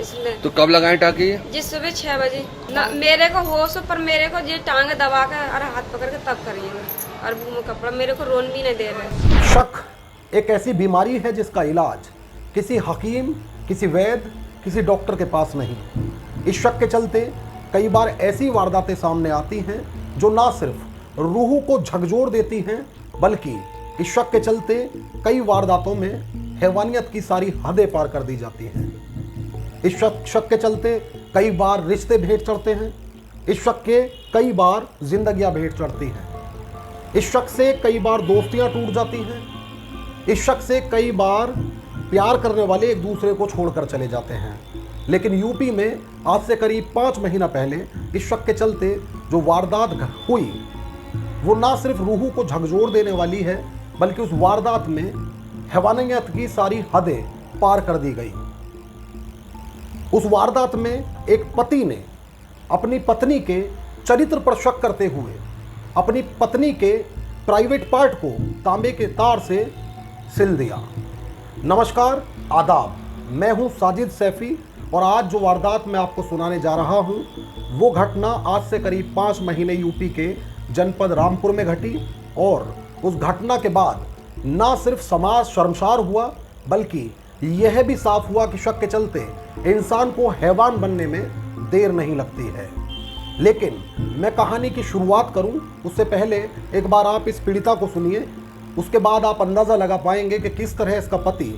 इसलिए। तो कब लगाए टाँकी? जिस सुबह 6 बजे ना मेरे को होश पर मेरे को ये टांग दबा कर और हाथ पकड़ के तब करिए और मुंह में कपड़ा मेरे को रोन भी नहीं दे रहे। शक एक ऐसी बीमारी है जिसका इलाज किसी हकीम, किसी वैद्य, किसी डॉक्टर के पास नहीं। इस शक के चलते कई बार ऐसी वारदातें सामने आती हैं जो ना सिर्फ रूह को झकझोर देती हैं, बल्कि इस शक के चलते कई वारदातों में हैवानियत की सारी हदें पार कर दी जाती हैं। इस शक के चलते कई बार रिश्ते भेंट चढ़ते हैं। इस शक के कई बार जिंदगियां भेंट चढ़ती हैं। इस शक से कई बार दोस्तियां टूट जाती हैं। इस शक से कई बार प्यार करने वाले एक दूसरे को छोड़कर चले जाते हैं। लेकिन यूपी में आज से करीब 5 महीना पहले इस शक के चलते जो वारदात हुई वो ना सिर्फ रूह को झकझोर देने वाली है, बल्कि उस वारदात में हैवानियत की सारी हदें पार कर दी गई। उस वारदात में एक पति ने अपनी पत्नी के चरित्र पर शक करते हुए अपनी पत्नी के प्राइवेट पार्ट को तांबे के तार से सिल दिया। नमस्कार, आदाब, मैं हूं साजिद सैफी और आज जो वारदात मैं आपको सुनाने जा रहा हूं वो घटना आज से करीब 5 महीने यूपी के जनपद रामपुर में घटी। और उस घटना के बाद ना सिर्फ समाज शर्मसार हुआ, बल्कि यह भी साफ हुआ कि शक के चलते इंसान को हैवान बनने में देर नहीं लगती है। लेकिन मैं कहानी की शुरुआत करूं उससे पहले एक बार आप इस पीड़िता को सुनिए, उसके बाद आप अंदाज़ा लगा पाएंगे कि किस तरह इसका पति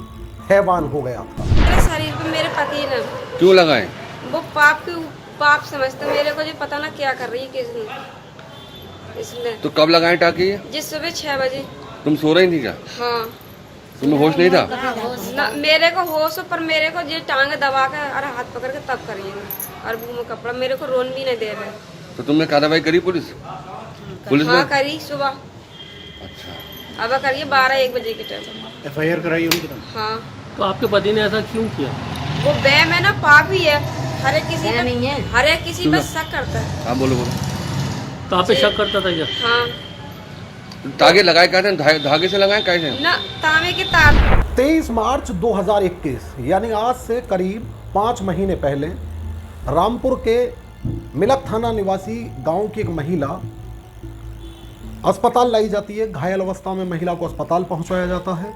हैवान हो गया था। मेरे शरीर पे मेरे पति ने क्यों लगाए? वो पाप समझते मेरे को जो पता ना क्या कर रही है किसने, इसलिए। तो कब लगाए टाँकी? जिस सुबह 6 बजे। तुम सो रही थी क्या? हाँ। तुम्हें होश नहीं था? ना मेरे को होश पर मेरे को ये टांग दबा कर और हाथ पकड़ के तब करिए और मुंह में कपड़ा मेरे को रोन भी नहीं दे रहे। तो तुमने कार्रवाई करी पुलिस ने? हाँ करी सुबह। अच्छा, अब करिए 12-1 बजे के टाइम FIR कराई उनकी तरफ। हाँ। तो आपके पति ने ऐसा क्यों किया? वो वहम है ना, पाप ही है। हर एक किसी पर शक करता है। हाँ बोलो बोलो। तो आप पे शक करता था क्या? हाँ। धागे लगाए कैसे? धागे से लगाए कैसे? ना तांबे के तार। 23 मार्च 2021 यानी आज से करीब 5 महीने पहले रामपुर के मिलक थाना निवासी गांव की एक महिला अस्पताल लाई जाती है। घायल अवस्था में महिला को अस्पताल पहुंचाया जाता है।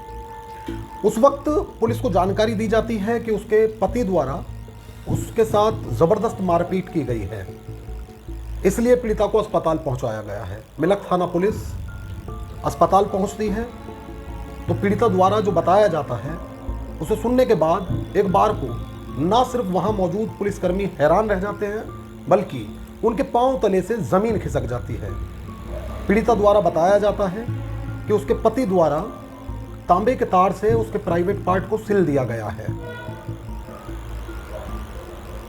उस वक्त पुलिस को जानकारी दी जाती है कि उसके पति द्वारा उसके साथ ज़बरदस्त मारपीट की गई है, इसलिए पीड़िता को अस्पताल पहुंचाया गया है। मिलक थाना पुलिस अस्पताल पहुंचती है तो पीड़िता द्वारा जो बताया जाता है उसे सुनने के बाद एक बार को ना सिर्फ वहां मौजूद पुलिसकर्मी हैरान रह जाते हैं, बल्कि उनके पांव तले से ज़मीन खिसक जाती है। पीड़िता द्वारा बताया जाता है कि उसके पति द्वारा तांबे के तार से उसके प्राइवेट पार्ट को सिल दिया गया है।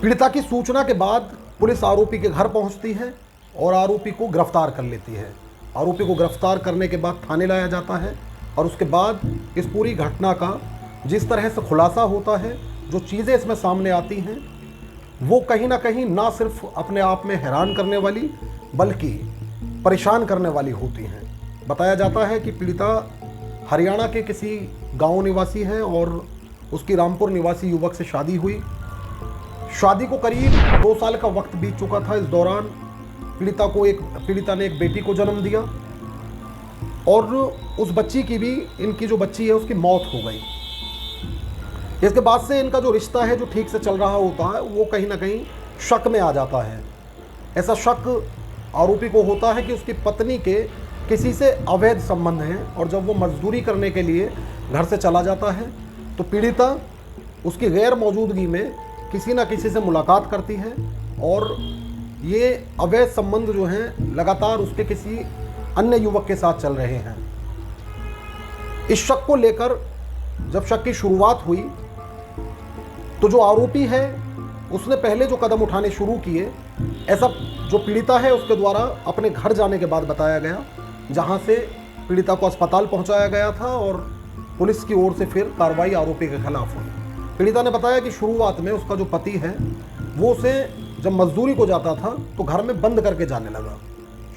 पीड़िता की सूचना के बाद पुलिस आरोपी के घर पहुंचती है और आरोपी को गिरफ्तार कर लेती है। आरोपी को गिरफ्तार करने के बाद थाने लाया जाता है और उसके बाद इस पूरी घटना का जिस तरह से खुलासा होता है, जो चीज़ें इसमें सामने आती हैं, वो कहीं ना कहीं ना सिर्फ अपने आप में हैरान करने वाली बल्कि परेशान करने वाली होती हैं। बताया जाता है कि पीड़िता हरियाणा के किसी गांव निवासी है और उसकी रामपुर निवासी युवक से शादी हुई। शादी को करीब 2 साल का वक्त बीत चुका था। इस दौरान पीड़िता ने एक बेटी को जन्म दिया और उस बच्ची की भी, इनकी जो बच्ची है उसकी मौत हो गई। इसके बाद से इनका जो रिश्ता है जो ठीक से चल रहा होता है वो कहीं ना कहीं शक में आ जाता है। ऐसा शक आरोपी को होता है कि उसकी पत्नी के किसी से अवैध संबंध हैं और जब वो मजदूरी करने के लिए घर से चला जाता है तो पीड़िता उसकी गैर मौजूदगी में किसी न किसी से मुलाकात करती है और ये अवैध संबंध जो हैं लगातार उसके किसी अन्य युवक के साथ चल रहे हैं। इस शक को लेकर जब शक की शुरुआत हुई तो जो आरोपी है उसने पहले जो कदम उठाने शुरू किए, ऐसा जो पीड़िता है उसके द्वारा अपने घर जाने के बाद बताया गया, जहां से पीड़िता को अस्पताल पहुंचाया गया था और पुलिस की ओर से फिर कार्रवाई आरोपी के खिलाफ हुई। पीड़िता ने बताया कि शुरुआत में उसका जो पति है वो उसे जब मजदूरी को जाता था तो घर में बंद करके जाने लगा।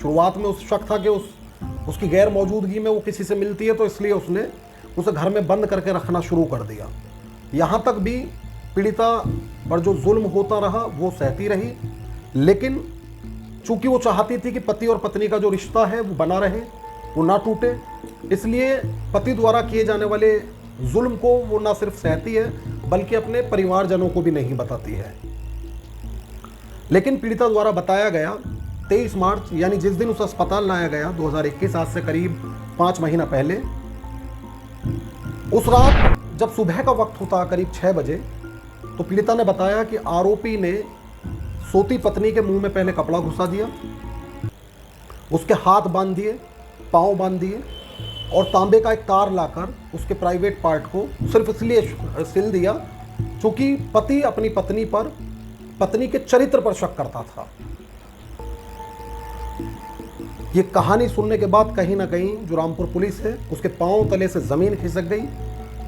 शुरुआत में उस शक था कि उसकी गैर मौजूदगी में वो किसी से मिलती है, तो इसलिए उसने उसे घर में बंद करके रखना शुरू कर दिया। यहाँ तक भी पीड़िता पर जो जुल्म होता रहा वो सहती रही, लेकिन चूंकि वो चाहती थी कि पति और पत्नी का जो रिश्ता है वो बना रहे, वो ना टूटे, इसलिए पति द्वारा किए जाने वाले जुल्म को वो ना सिर्फ सहती है बल्कि अपने परिवारजनों को भी नहीं बताती है। लेकिन पीड़िता द्वारा बताया गया 23 मार्च यानी जिस दिन उसे अस्पताल लाया गया 2021, आज से करीब 5 महीना पहले, उस रात जब सुबह का वक्त होता करीब 6 बजे, तो पीड़िता ने बताया कि आरोपी ने सोती पत्नी के मुंह में पहले कपड़ा घुसा दिया, उसके हाथ बांध दिए, पांव बांध दिए और तांबे का एक तार लाकर उसके प्राइवेट पार्ट को सिर्फ इसलिए सिल दिया क्योंकि पति अपनी पत्नी पर, पत्नी के चरित्र पर शक करता था। ये कहानी सुनने के बाद कहीं ना कहीं जो रामपुर पुलिस है उसके पांव तले से जमीन खिसक गई।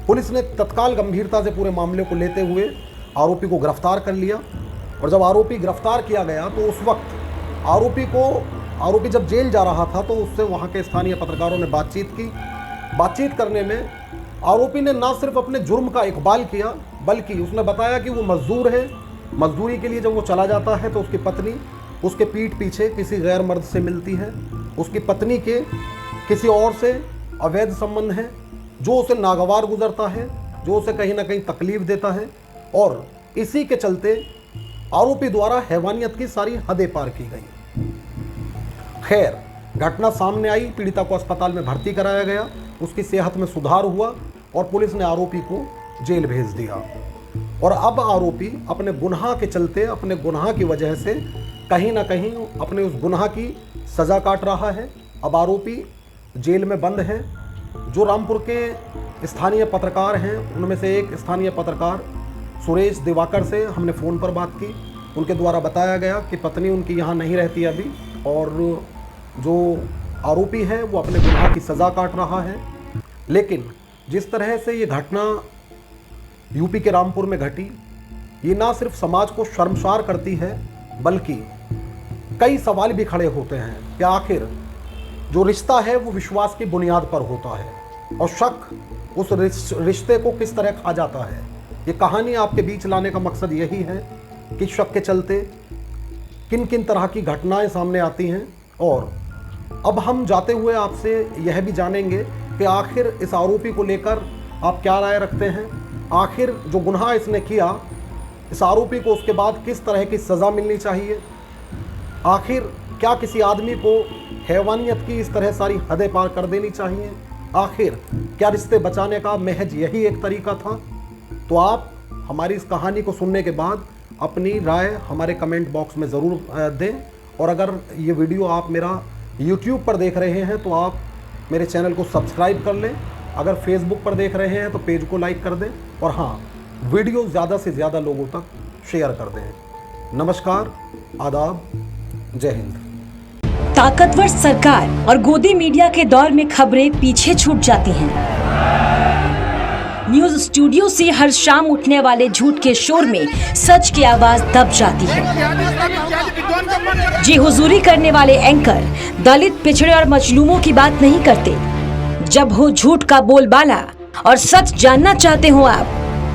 पुलिस ने तत्काल गंभीरता से पूरे मामले को लेते हुए आरोपी को गिरफ्तार कर लिया और जब आरोपी गिरफ्तार किया गया तो उस वक्त आरोपी जब जेल जा रहा था तो उससे वहाँ के स्थानीय पत्रकारों ने बातचीत की। बातचीत करने में आरोपी ने ना सिर्फ अपने जुर्म का इकबाल किया बल्कि उसने बताया कि वो मजदूर है, मजदूरी के लिए जब वो चला जाता है तो उसकी पत्नी उसके पीठ पीछे किसी गैर मर्द से मिलती है, उसकी पत्नी के किसी और से अवैध संबंध है जो उसे नागवार गुजरता है, जो उसे कहीं ना कहीं तकलीफ देता है और इसी के चलते आरोपी द्वारा हैवानियत की सारी हदें पार की गई। खैर, घटना सामने आई, पीड़िता को अस्पताल में भर्ती कराया गया, उसकी सेहत में सुधार हुआ और पुलिस ने आरोपी को जेल भेज दिया। और अब आरोपी अपने गुनाह के चलते, अपने गुनाह की वजह से कहीं ना कहीं अपने उस गुनाह की सज़ा काट रहा है। अब आरोपी जेल में बंद है। जो रामपुर के स्थानीय पत्रकार हैं उनमें से एक स्थानीय पत्रकार सुरेश दिवाकर से हमने फ़ोन पर बात की। उनके द्वारा बताया गया कि पत्नी उनकी यहाँ नहीं रहती अभी और जो आरोपी है वो अपने गुनाह की सज़ा काट रहा है। लेकिन जिस तरह से ये घटना यूपी के रामपुर में घटी, ये ना सिर्फ समाज को शर्मसार करती है बल्कि कई सवाल भी खड़े होते हैं कि आखिर जो रिश्ता है वो विश्वास की बुनियाद पर होता है और शक उस रिश्ते को किस तरह खा जाता है। ये कहानी आपके बीच लाने का मकसद यही है कि शक के चलते किन किन तरह की घटनाएं सामने आती हैं। और अब हम जाते हुए आपसे यह भी जानेंगे कि आखिर इस आरोपी को लेकर आप क्या राय रखते हैं। आखिर जो गुनाह इसने किया, इस आरोपी को उसके बाद किस तरह की सज़ा मिलनी चाहिए। आखिर क्या किसी आदमी को हैवानियत की इस तरह सारी हदें पार कर देनी चाहिए। आखिर क्या रिश्ते बचाने का महज यही एक तरीका था। तो आप हमारी इस कहानी को सुनने के बाद अपनी राय हमारे कमेंट बॉक्स में ज़रूर दें। और अगर ये वीडियो आप मेरा YouTube पर देख रहे हैं तो आप मेरे चैनल को सब्सक्राइब कर लें। अगर फेसबुक पर देख रहे हैं तो पेज को लाइक कर दें और हाँ, वीडियो ज़्यादा से ज़्यादा लोगों तक शेयर कर दें। नमस्कार, आदाब, जय हिंद। ताकतवर सरकार और गोदी मीडिया के दौर में खबरें पीछे छूट जाती हैं। न्यूज स्टूडियो से हर शाम उठने वाले झूठ के शोर में सच की आवाज दब जाती है। जी हुजूरी करने वाले एंकर दलित, पिछड़े और मजलूमों की बात नहीं करते। जब हो झूठ का बोलबाला और सच जानना चाहते हो आप,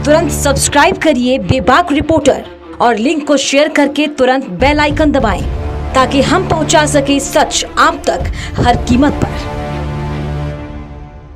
तुरंत सब्सक्राइब करिए बेबाक रिपोर्टर और लिंक को शेयर करके तुरंत बेल आइकन दबाएं ताकि हम पहुंचा सके सच आप तक हर कीमत पर।